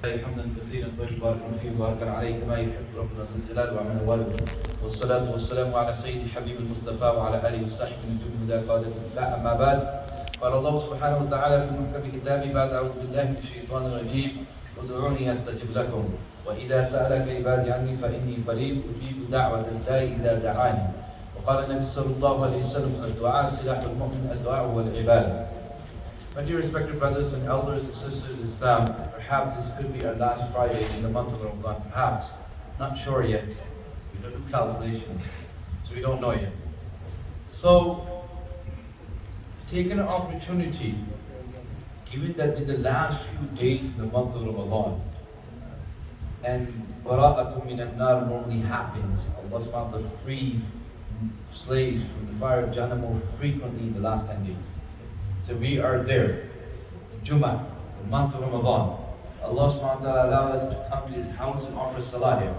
حمدا كثيرا طيبا فيه وبارك عليه كما يحب ربنا ذو الجلال وعمل والده والصلاة والسلام على سيد حبيب المصطفى وعلى آله وصحبه من دون هدى قادة لا أما بعد قال الله سبحانه وتعالى في محكم كتابه بعد أعوذ بالله من الشيطان الرجيم ادعوني أستجب لكم وإذا سألك عبادي عني فإني قريب أجيب دعوة الداعي إذا دعاني وقال النبي صلى الله عليه وسلم الدعاء سلاح المؤمن الدعاء هو العبادة. My dear respected brothers and elders and sisters in Islam, perhaps this could be our last Friday in the month of Ramadan. Perhaps. Not sure yet. We don't do calculations, so we don't know yet. So, taking an opportunity, given that in the last few days in the month of Ramadan, and bara'atun min an-nar normally happens, Allah subhanahu wa ta'ala frees slaves from the fire of Jahannam more frequently in the last 10 days. So we are there, Jummah, the month of Ramadan. Allah subhanahu wa ta'ala allows us to come to His house and offer salah here.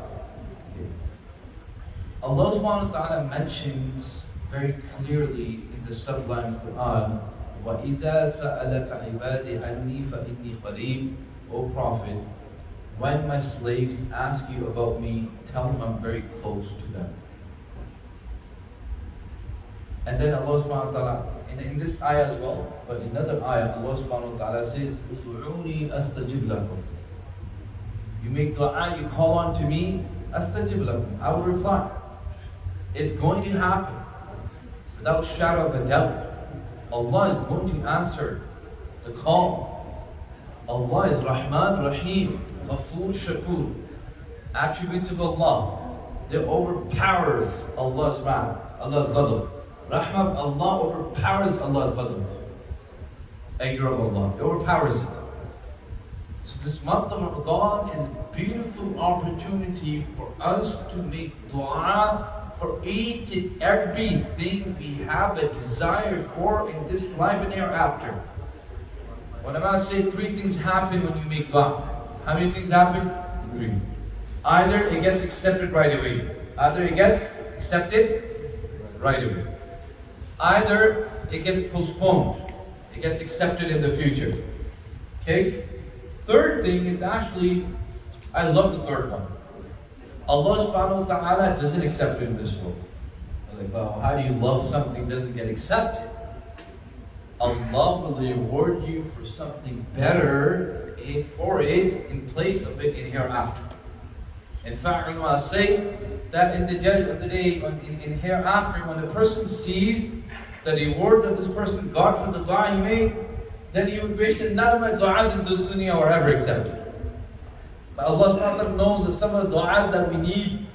Allah subhanahu wa ta'ala mentions very clearly in the sublime Quran, وَإِذَا سَأَلَكَ عِبَادِي عَنِّي فَإِنِّي قَرِيبٌ. O Prophet, when my slaves ask you about me, tell them I'm very close to them. And then Allah subhanahu wa ta'ala, in this ayah as well, but in another ayah, Allah subhanahu wa ta'ala says, "Ud'uni astajib lakum." You make dua, you call on to me, astajib lakum. I will reply. It's going to happen. Without shadow of a doubt. Allah is going to answer the call. Allah is Rahman, Rahim, Ghafur, Shakur. Attributes of Allah. They overpowers Allah's wrath, Allah's ghadab. Rahmah of Allah overpowers Allah's ghadab. Anger of Allah, it overpowers it. So this month of Ramadan is a beautiful opportunity for us to make dua for each and everything we have a desire for in this life and hereafter. When I say three things happen when you make dua. How many things happen? Three. Either it gets accepted right away. Either it gets accepted right away. Either it gets postponed, it gets accepted in the future. Okay? Third thing is actually, I love the third one. Allah subhanahu wa ta'ala doesn't accept it in this world. I'm like, well, how do you love something that doesn't get accepted? Allah will reward you for something better for it in place of it in hereafter. In fact, I say that in the day, in hereafter, when the person sees the reward that this person got for the dua he made, then he would wish that none of my du'as in this dunya were ever accepted. But Allah subhanahu wa ta'ala knows that some of the du'as that we need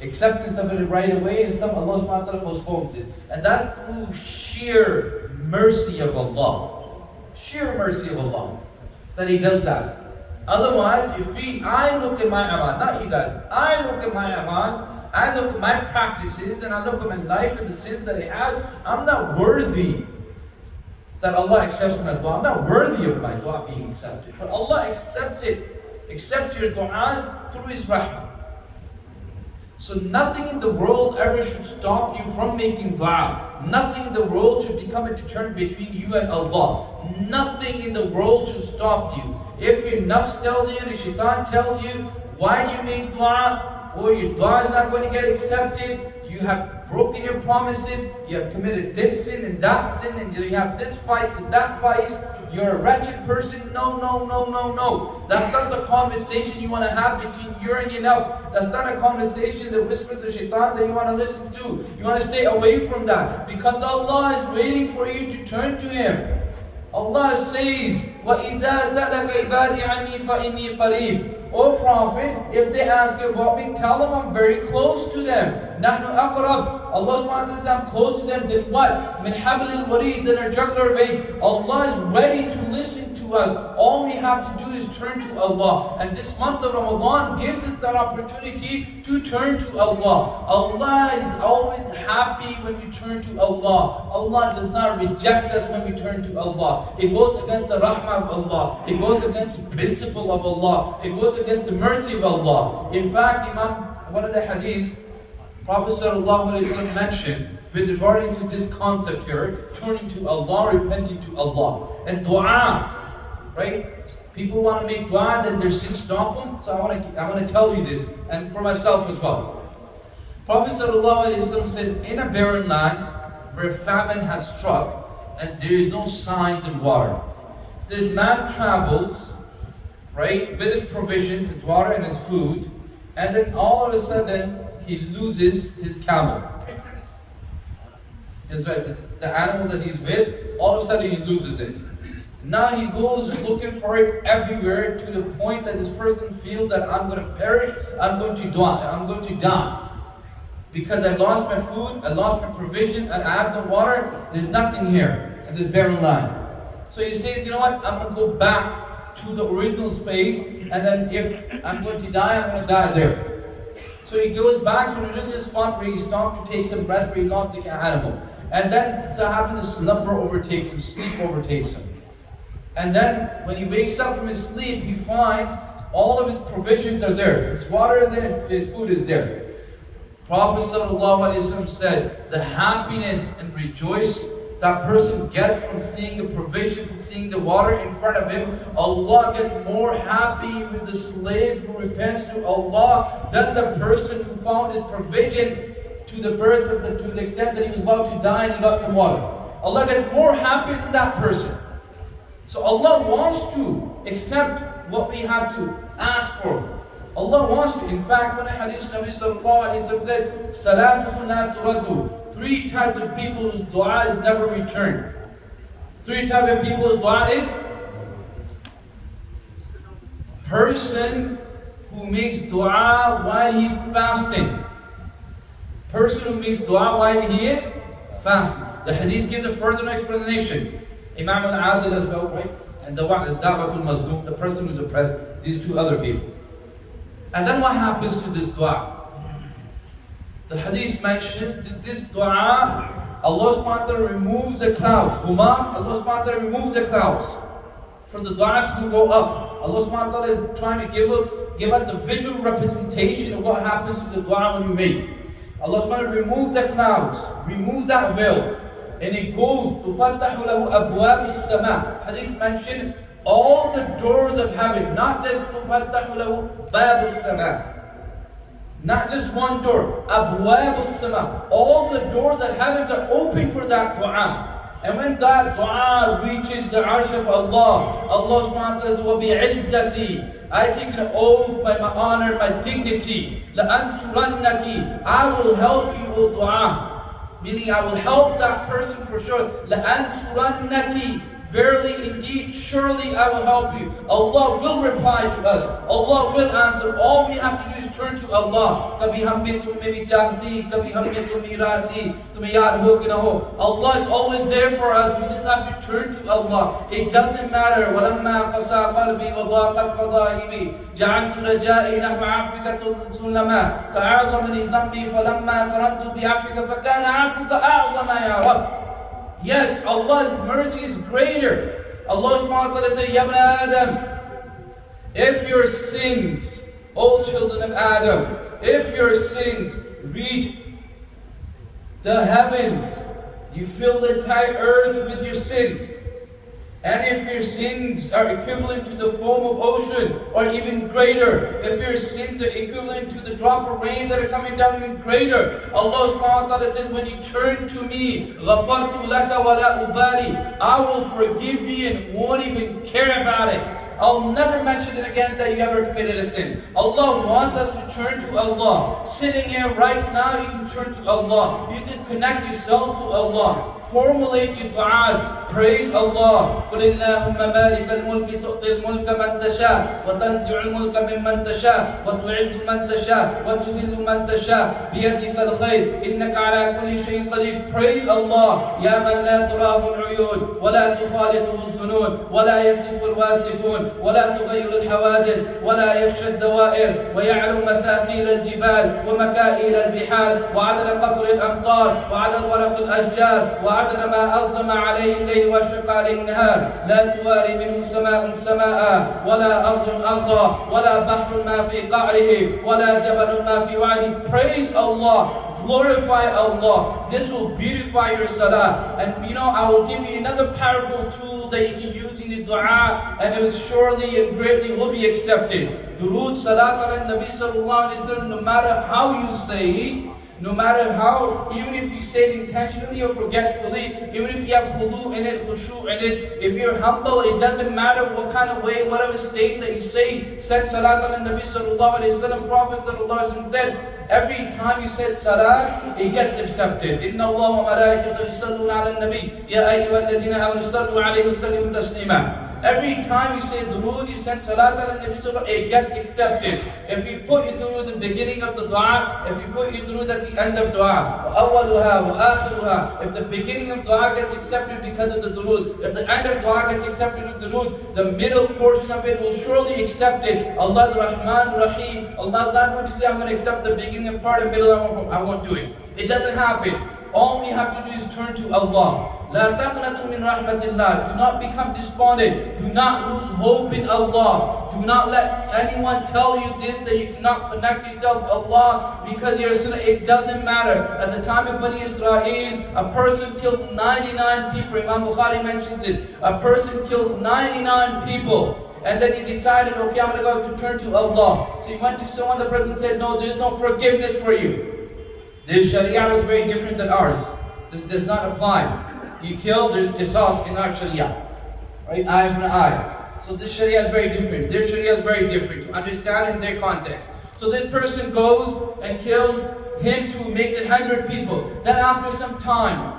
acceptance of it right away, and some Allah subhanahu wa ta'ala postpones it. And that's through sheer mercy of Allah. Sheer mercy of Allah that He does that. Otherwise, I look at my aman, not you guys, I look at my aman, I look at my practices, and I look at my life and the sins that I have, I'm not worthy that Allah accepts my dua. I'm not worthy of my dua being accepted. But Allah accepts it, accepts your du'as through His rahmah. So nothing in the world ever should stop you from making dua. Nothing in the world should become a deterrent between you and Allah. Nothing in the world should stop you. If your nafs tells you, the shaitan tells you, why do you make dua? Or your dua is not going to get accepted, you have broken your promises, you have committed this sin and that sin, and you have this vice and that vice, you're a wretched person. No. That's not the conversation you want to have between you and your nafs. That's not a conversation that whispers the shaitan that you want to listen to. You want to stay away from that, because Allah is waiting for you to turn to Him. Allah says, وَإِذَا سَأَلَكَ عِبَادِي عَنِّي فَإِنِّي قَرِيبٌ. O Prophet, if they ask you about me, tell them I'm very close to them. نَحْنُ أَقْرَبُ. Allah subhanahu wa ta'ala says I'm close to them. Then what? مِنْ حَبْلِ الْوَرِيدِ. Then a jugular vein. Allah is ready to listen to us. All we have to do is turn to Allah. And this month of Ramadan gives us that opportunity to turn to Allah. Allah is always happy when we turn to Allah. Allah does not reject us when we turn to Allah. It goes against the rahmah of Allah. It goes against the principle of Allah. It goes against the mercy of Allah. In fact, one of the hadiths, Prophet ﷺ mentioned with regarding to this concept here, turning to Allah, repenting to Allah. And dua, right? People want to make dua that their sins stop them. So I want to tell you this, and for myself as well. Prophet ﷺ says, in a barren land where famine has struck and there is no signs of water, this man travels, right, with his provisions, his water and his food, and then all of a sudden he loses his camel. The animal that he's with, all of a sudden he loses it. Now he goes looking for it everywhere to the point that this person feels that I'm going to perish, I'm going to die. Because I lost my food, I lost my provision, and I have no water, there's nothing here in this barren land. So he says, you know what, I'm going to go back to the original space, and then if I'm going to die, I'm going to die there. So he goes back to the original spot where he stopped to take some rest, where he lost the animal. And then so having a slumber overtakes him, sleep overtakes him. And then when he wakes up from his sleep, he finds all of his provisions are there. His water is there, his food is there. Prophet ﷺ said, the happiness and rejoice that person gets from seeing the provisions and seeing the water in front of him, Allah gets more happy with the slave who repents to Allah than the person who found his provision to the extent that he was about to die and he got some water. Allah gets more happy than that person. So Allah wants to accept what we have to ask for. Allah wants to. In fact, when a hadith Nabi sallallahu alayhi wa sallam said, Salasatun la turaddu, 3 types of people whose dua is never returned. 3 types of people whose dua is person who makes dua while he's fasting. Person who makes dua while he is fasting. The hadith gives a further explanation. Imam al-Adil as well, right? And the Da'watul Mazlum, the person who's oppressed, these 2 other people. And then what happens to this dua? The hadith mentions that this dua, Allah subhanahu wa ta'ala removes the clouds. Allah subhanahu wa ta'ala removes the clouds for the dua to go up. Allah subhanahu wa ta'ala is trying to give us a visual representation of what happens to the dua when you make. Allah subhanahu wa ta'ala removes the clouds, removes that veil, and it goes to فَتَّحُ لَهُ أَبْوَابِ السَّمَاءِ. Hadith mentioned all the doors of heaven, not just تُفَتَّحُ لَهُ بَابُ السَّمَاءِ. Not just one door, أَبْوَابُ السَّمَاءِ. All the doors of heavens are open for that dua. And when that dua reaches the arsh of Allah, Allah subhanahu wa ta'ala says, وَبِعِزَّتِي, I take an oath by my honor, my dignity, لَأَنْصُرَنَّكِ, I will help you, O dua. Meaning I will help that person for sure. لَأَنْصُرَنَّكِ, verily indeed, surely I will help you. Allah will reply to us. Allah will answer. All we have to do is turn to Allah. Allah is always there for us. We just have to turn to Allah. It doesn't matter. وَلَمَّا قَسَى قَلْبِي وَضَاقَتْ مَذَاهِبِي جَعَلْتُ رَجَائِي نَحْوَ عَفْوِكَ سُلَّمًا فَأَعْظَمَنِي ذَنْبِي فَلَمَّا قَرَنْتُ بِعَفْوِكَ فَكَانَ عَفْوُكَ أَعْظَمَ يَا رَبِّ. Yes, Allah's mercy is greater. Allah subhanahu wa ta'ala says, Ya ibn Adam, if your sins, O children of Adam, if your sins reach the heavens, you fill the entire earth with your sins. And if your sins are equivalent to the foam of ocean, or even greater, if your sins are equivalent to the drop of rain that are coming down, even greater, Allah subhanahu wa ta'ala says, when you turn to me, غَفَرْتُ لَكَ وَلَا أُبَالِي, I will forgive you and won't even care about it. I'll never mention it again that you ever committed a sin. Allah wants us to turn to Allah. Sitting here right now, you can turn to Allah. You can connect yourself to Allah. Formulate your du'as. Praise Allah. قُلِ اللَّهُمَّ مَالِكَ الْمُلْكِ تُؤْتِي الْمُلْكَ مَنْ تَشَاءُ وَتَنْزِعُ الْمُلْكَ مِمَّنْ تَشَاءُ وَتُعِزُّ مَنْ تَشَاءُ وَتُذِلُّ مَنْ تَشَاءُ بِيَدِكَ الْخَيْرُ إِنَّكَ عَلَى كُلِّ شَيْءٍ قَدِيرٌ. Praise Allah. يَا مَنْ لَا تُرَاهُ الْعُيُونُ وَلَا تُخَالِطُهُ الظُّنُونُ وَلَا يَصِفُ الْوَاصِفُونَ وَلَا تُغَيِّرُ الْحَوَادِثَ وَلَا يَخْشَى الدَّوَائِرَ وَيَعْلَمُ مَثَاقِيلَ الْجِبَالِ وَمَكَائِلَ الْبِحَارِ وَعَدَدَ قَطْرِ الْأَمْطَارِ وَعَدَدَ وَرَقِ الْأَشْجَارِ وَعَدَدَ مَا أَظْلَمَ عليه الليل واشق عليه النهار لا تواري منه سماء سماء ولا أرض أرضا ولا بحر ما في قعره ولا جبل ما في وعره. Praise Allah. glorify Allah. This will beautify your salah. And I will give you another powerful tool that you can use in the dua, and it will surely and greatly will be accepted. Durood, salat ala Nabi sallallahu alayhi wa sallam, no matter how you say it, no matter how, even if you say it intentionally or forgetfully, even if you have khudu in it, khushu in it, if you're humble, it doesn't matter what kind of way, whatever state that you say, said salat ala Nabi sallallahu alayhi wa sallam. Prophet sallallahu alayhi wa sallam said, every time you said salat, it gets accepted. Inna Allah wa malaikatahu yusalluna ala nabi, ya ayyuhalladhina amanu sallu alayhi wa sallimu taslima. Every time you say durood, you send salat ala Nabi sallallahu, it gets accepted. If you put your durood at the beginning of the dua, if you put your durood at the end of dua, awwaluha wa akhiruha, if the beginning of dua gets accepted because of the durood, if the end of dua gets accepted with durood, the middle portion of it will surely accept it. Allah's Rahman Rahim. Allah's not going to say, I'm going to accept the beginning part and middle, I won't do it. It doesn't happen. All we have to do is turn to Allah. لا تقنطوا من رحمة الله. Do not become despondent. Do not lose hope in Allah. Do not let anyone tell you this, that you cannot connect yourself to Allah because you're a sinner. It doesn't matter. At the time of Bani Israel, a person killed 99 people. Imam Bukhari mentions it. A person killed 99 people. And then he decided, okay, I'm going to turn to Allah. So he went to someone, the person said, no, there's no forgiveness for you. Their Sharia was very different than ours. This does not apply. You kill, there's qisas in our Sharia. Right? Eye for an eye. So this Sharia is very different. Their Sharia is very different to understand in their context. So this person goes and kills him too, makes it 100 people. Then after some time,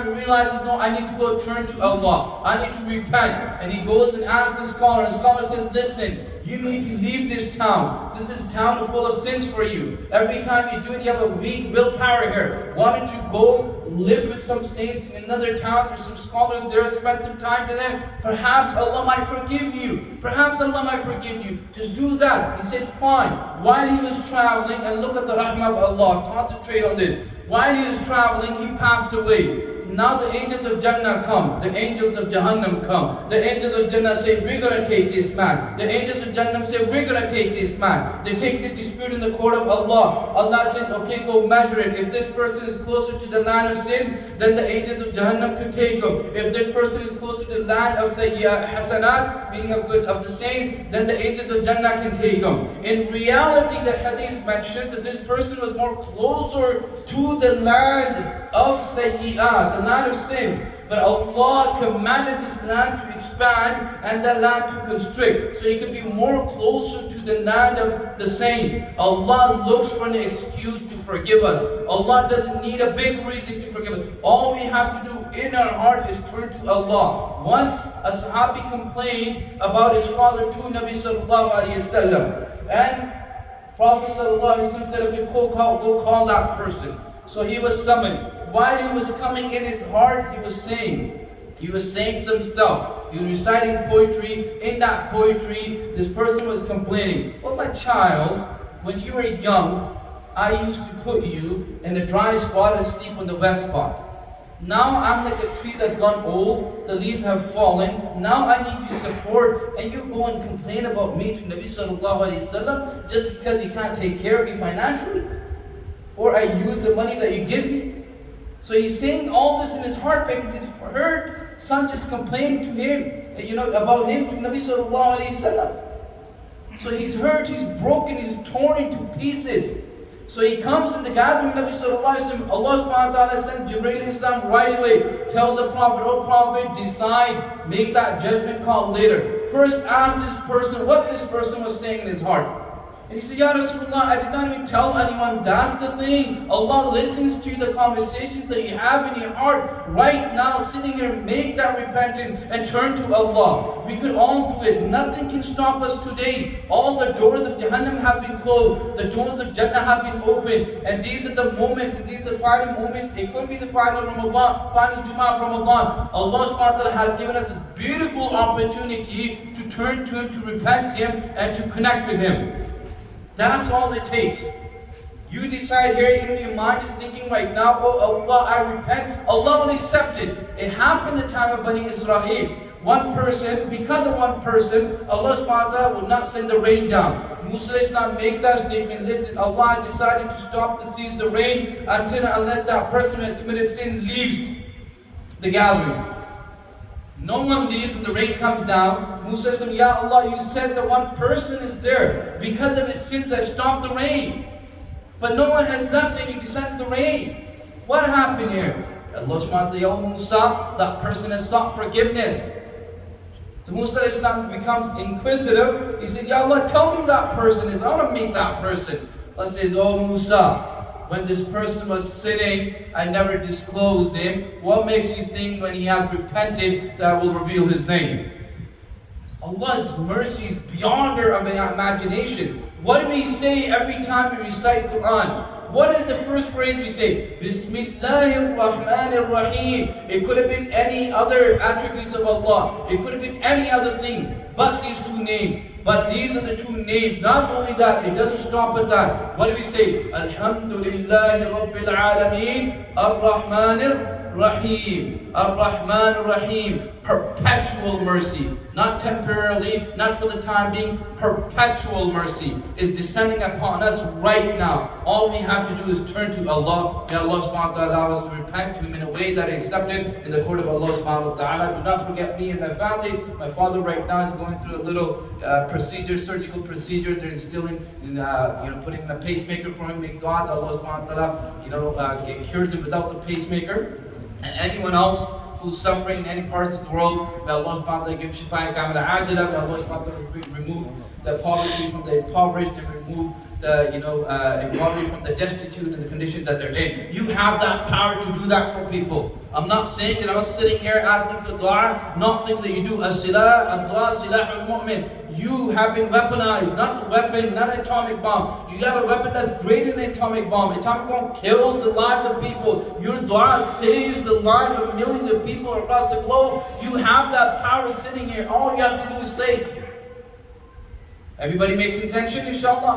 he realizes, no, I need to go turn to Allah. I need to repent. And he goes and asks the scholar. And the scholar says, listen, you need to leave this town. This is a town full of sins for you. Every time you do it, you have a weak willpower here. Why don't you go live with some saints in another town? There's some scholars there, spend some time to them. Perhaps Allah might forgive you. Perhaps Allah might forgive you. Just do that. He said, fine. While he was traveling, and look at the rahmah of Allah, concentrate on this. While he was traveling, he passed away. Now the angels of Jannah come, the angels of Jahannam come. The angels of Jannah say, we're going to take this man. The angels of Jannah say, we're going to take this man. They take the dispute in the court of Allah. Allah says, okay, go measure it. If this person is closer to the land of sin, then the angels of Jahannam could take him. If this person is closer to the land of hasanat, meaning of good, of the saint, then the angels of Jannah can take him. In reality, the hadith mentions that this person was more closer to the land of sayyi'at, the land of sins. But Allah commanded this land to expand and the land to constrict, so He could be more closer to the land of the saints. Allah looks for an excuse to forgive us. Allah doesn't need a big reason to forgive us. All we have to do in our heart is turn to Allah. Once a Sahabi complained about his father to Nabi sallallahu alayhi wa sallam, and Prophet sallallahu alayhi wa sallam said, okay, go call that person. So he was summoned. While he was coming in his heart, he was saying some stuff. He was reciting poetry. In that poetry, this person was complaining, well, my child, when you were young, I used to put you in a dry spot and sleep on the wet spot. Now I'm like a tree that's gone old, the leaves have fallen. Now I need your support, and you go and complain about me to Nabi sallallahu alayhi wa sallam just because you can't take care of me financially? Or I use the money that you give me? So he's saying all this in his heart because he's heard some just complain to him, about him to Nabi sallallahu alayhi wa sallam. So he's hurt, he's broken, he's torn into pieces. So he comes in the gathering of Nabi sallallahu alayhi wa sallam. Allah subhanahu wa ta'ala sends Jibreel Islam right away, tells the Prophet, oh Prophet, decide, make that judgment call later. First ask this person what this person was saying in his heart. And he said, Ya Rasulullah, I did not even tell anyone. That's the thing. Allah listens to the conversations that you have in your heart right now, sitting here. Make that repentance and turn to Allah. We could all do it. Nothing can stop us today. All the doors of Jahannam have been closed. The doors of Jannah have been opened. And these are the moments, and these are the final moments. It could be the final Ramadan, final Jummah of Ramadan. Allah subhanahu wa ta'ala has given us this beautiful opportunity to turn to Him, to repent to Him, and to connect with Him. That's all it takes. You decide here, even your mind is thinking right now, oh Allah, I repent. Allah will accept it. It happened in the time of Bani Israel. one person, because of one person, Allah subhanahu wa ta'ala will not send the rain down. Musa makes that statement, listen, Allah decided to stop to cease the rain until unless that person who has committed sin leaves the gathering. No one leaves and the rain comes down. Musa says, Ya Allah, you said that one person is there. Because of his sins, I've stopped the rain. But no one has left and you decided the rain. What happened here? Allah subhanahu wa ta'ala, Ya Musa, that person has sought forgiveness. So Musa becomes inquisitive. He said, Ya Allah, tell me who that person is. I want to meet that person. Allah says, Oh Musa, when this person was sinning, I never disclosed him. What makes you think when he has repented that I will reveal his name? Allah's mercy is beyond our imagination. What do we say every time we recite Quran? What is the first phrase we say? Bismillahir Rahmanir Rahim. It could have been any other attributes of Allah. It could have been any other thing but these two names. But these are the two names. Not only that, it doesn't stop at that. What do we say? Alhamdulillahi Rabbil Alameen Ar-Rahmanir Rahim. Ar-Rahmanir Rahim. Perpetual mercy. Not temporarily, not for the time being. Perpetual mercy is descending upon us right now. All we have to do is turn to Allah. May Allah subhanahu wa ta'ala allow us to repent to Him in a way that is accepted in the court of Allah subhanahu wa ta'ala. Do not forget me and my family. My father right now is going through a little surgical procedure. They're instilling, putting in a pacemaker for him. May God, Allah subhanahu wa ta'ala, cures him without the pacemaker. And anyone else who's suffering in any parts of the world, may Allah subhanahu wa ta'ala give shifa kamila ajila. May Allah subhanahu wa ta'ala remove the poverty from the impoverished and remove the poverty from the destitute and the condition that they're in. You have that power to do that for people. I'm not saying that I was sitting here asking for dua, not thinking that you do ad-dua silah al-mu'min. You have been weaponized, not the weapon, not an atomic bomb. You have a weapon that's greater than an atomic bomb. An atomic bomb kills the lives of people. Your dua saves the lives of millions of people across the globe. You have that power sitting here. All you have to do is say, everybody makes intention, inshallah.